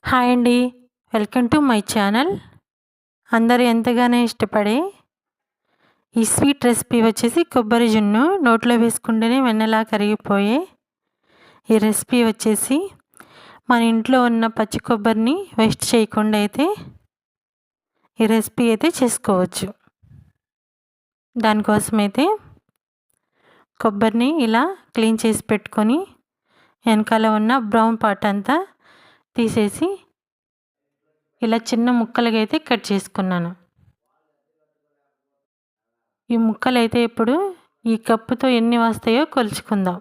Hi అండి. Welcome to my channel. అందరూ ఎంతగానో ఇష్టపడే ఈ స్వీట్ రెసిపీ వచ్చేసి కొబ్బరి జున్ను నోట్లో వేసుకుంటేనే వెన్నలా కరిగిపోయే ఈ రెసిపీ వచ్చేసి మన ఇంట్లో ఉన్న పచ్చి కొబ్బరిని వేస్ట్ చేయకుండా అయితే ఈ రెసిపీ అయితే చేసుకోవచ్చు. దానికోసమైతే కొబ్బరిని ఇలా క్లీన్ చేసి పెట్టుకొని వెనకాల ఉన్న బ్రౌన్ పార్ట్ అంతా తీసేసి ఇలా చిన్న ముక్కలుగా అయితే కట్ చేసుకున్నాను. ఈ ముక్కలు అయితే ఇప్పుడు ఈ కప్పుతో ఎన్ని వస్తాయో కొలుచుకుందాం.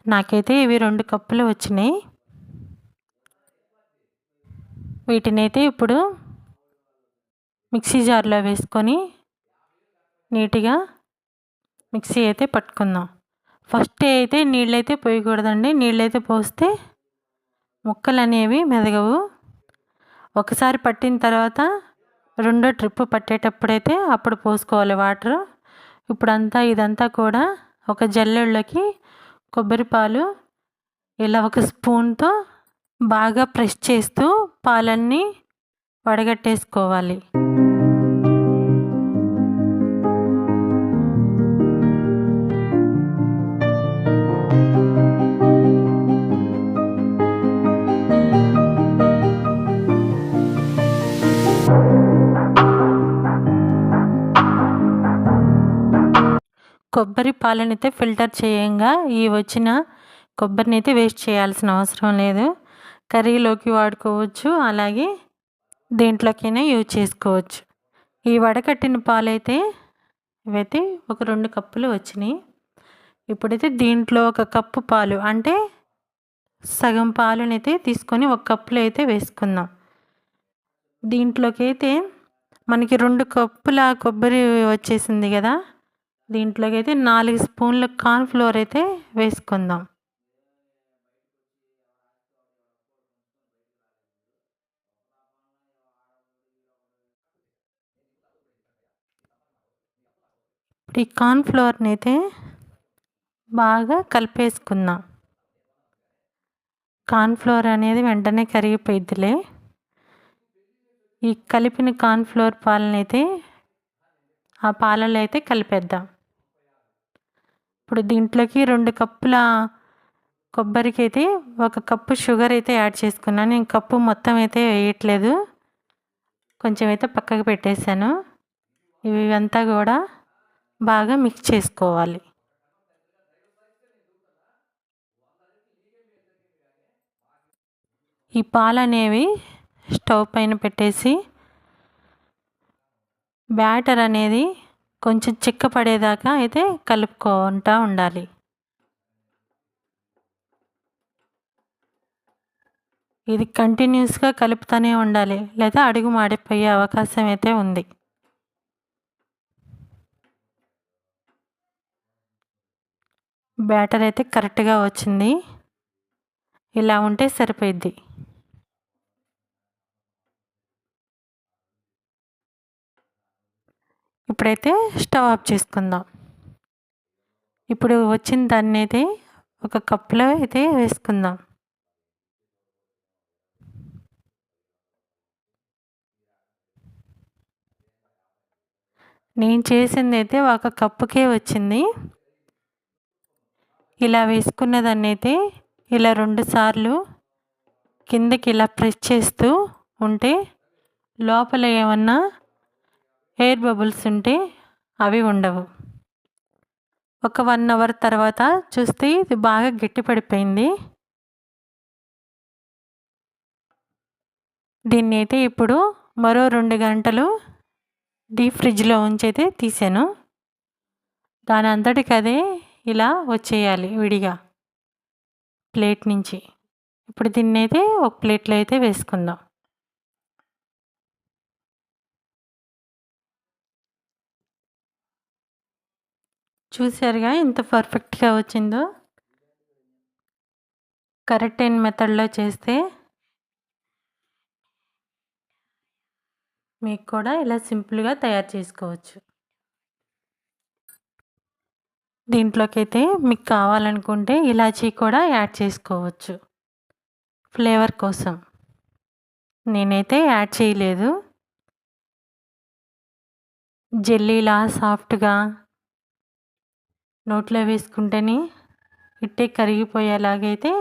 నాకైతే ఇవి 2 కప్పులు వచ్చినాయి. వీటినైతే ఇప్పుడు మిక్సీ జార్లో వేసుకొని నీట్గా మిక్సీ అయితే పట్టుకుందాం. ఫస్ట్ అయితే నీళ్ళైతే పోయకూడదండి. నీళ్ళైతే పోస్తే ముక్కలు అనేవి మెదగవు. ఒకసారి పట్టిన తర్వాత రెండో ట్రిప్ పట్టేటప్పుడైతే అప్పుడు పోసుకోవాలి వాటర్. ఇదంతా కూడా ఒక జల్లెడలోకి కొబ్బరి పాలు ఇలా ఒక స్పూన్తో బాగా ప్రెస్ చేస్తూ పాలన్నీ వడగట్టేసుకోవాలి. కొబ్బరి పాలనైతే ఫిల్టర్ చేయంగా ఈ వచ్చిన కొబ్బరిని అయితే వేస్ట్ చేయాల్సిన అవసరం లేదు. కర్రీలోకి వాడుకోవచ్చు, అలాగే దేంట్లోకైనా యూజ్ చేసుకోవచ్చు. ఈ వడకట్టిన పాలైతే ఇవైతే ఒక 2 కప్పులు వచ్చినాయి. ఇప్పుడైతే దీంట్లో 1 కప్పు పాలు అంటే సగం పాలునైతే తీసుకొని 1 కప్పులో అయితే వేసుకుందాం. దీంట్లోకి అయితే మనకి 2 కప్పుల కొబ్బరి వచ్చేసింది కదా. దీంట్లోకి అయితే 4 స్పూన్ల కార్న్‌ఫ్లోర్ అయితే వేసుకుందాం. ఈ కార్న్‌ఫ్లోర్‌ని అయితే బాగా కలిపేసుకుందాం. కార్న్‌ఫ్లోర్ అనేది వెంటనే కరిగిపోయిద్దిలే. ఈ కలిపిన కార్న్‌ఫ్లోర్ పాలనైతే ఆ పాలలో అయితే కలిపేద్దాం. ఇప్పుడు దీంట్లోకి 2 కప్పుల కొబ్బరికి అయితే 1 కప్పు షుగర్ అయితే యాడ్ చేసుకున్నాను. నేను కప్పు మొత్తం అయితే వేయట్లేదు, కొంచెం అయితే పక్కకు పెట్టేశాను. ఇవంతా కూడా బాగా మిక్స్ చేసుకోవాలి. ఈ పాలు అనేవి స్టవ్ పైన పెట్టేసి బ్యాటర్ అనేది కొంచెం చిక్కపడేదాకా అయితే కలుపుకుంటూ ఉండాలి. ఇది కంటిన్యూస్గా కలుపుతూనే ఉండాలి, లేదా అడుగు మాడిపోయే అవకాశం అయితే ఉంది. బ్యాటర్ అయితే కరెక్ట్గా వచ్చింది. ఇలా ఉంటే సరిపోయిద్ది. ఇప్పుడైతే స్టవ్ ఆఫ్ చేసుకుందాం. ఇప్పుడు వచ్చిన దాన్ని అయితే 1 కప్పులో అయితే వేసుకుందాం. నేను చేసింది అయితే 1 కప్పుకే వచ్చింది. ఇలా వేసుకున్న దాన్ని అయితే ఇలా 2 సార్లు కిందకి ఇలా ప్రెస్ చేస్తూ ఉంటే లోపల ఏమన్నా ఎయిర్ బబుల్స్ ఉంటే అవి ఉండవు. ఒక 1 అవర్ తర్వాత చూస్తే ఇది బాగా గట్టిపడిపోయింది. దీన్ని అయితే ఇప్పుడు మరో 2 గంటలు డీప్ ఫ్రిడ్జ్లో ఉంచైతే తీసాను. దాని అంతటికి అదే ఇలా వచ్చేయాలి విడిగా ప్లేట్ నుంచి. ఇప్పుడు దీన్ని అయితే ఒక ప్లేట్లో అయితే వేసుకుందాం. చూసారుగా ఎంత పర్ఫెక్ట్గా వచ్చిందో. కరెక్ట్ అయిన మెథడ్లో చేస్తే మీకు కూడా ఇలా సింపుల్గా తయారు చేసుకోవచ్చు. దీంట్లోకైతే మీకు కావాలనుకుంటే ఇలాచీ కూడా యాడ్ చేసుకోవచ్చు ఫ్లేవర్ కోసం. నేనైతే యాడ్ చేయలేదు. జెల్లీలా సాఫ్ట్గా నోట్లో వేసుకుంటేనే ఇట్టే కరిగిపోయేలాగైతే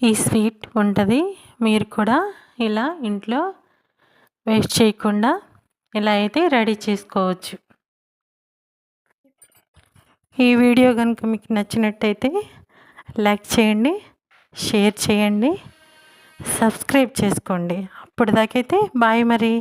ఈ స్వీట్ ఉంటుంది. మీరు కూడా ఇలా ఇంట్లో వేస్ట్ చేయకుండా ఇలా అయితే రెడీ చేసుకోవచ్చు. ఈ వీడియో కనుక మీకు నచ్చినట్టయితే లైక్ చేయండి, షేర్ చేయండి, సబ్స్క్రైబ్ చేసుకోండి. అప్పటిదాకైతే బాయ్ మరి.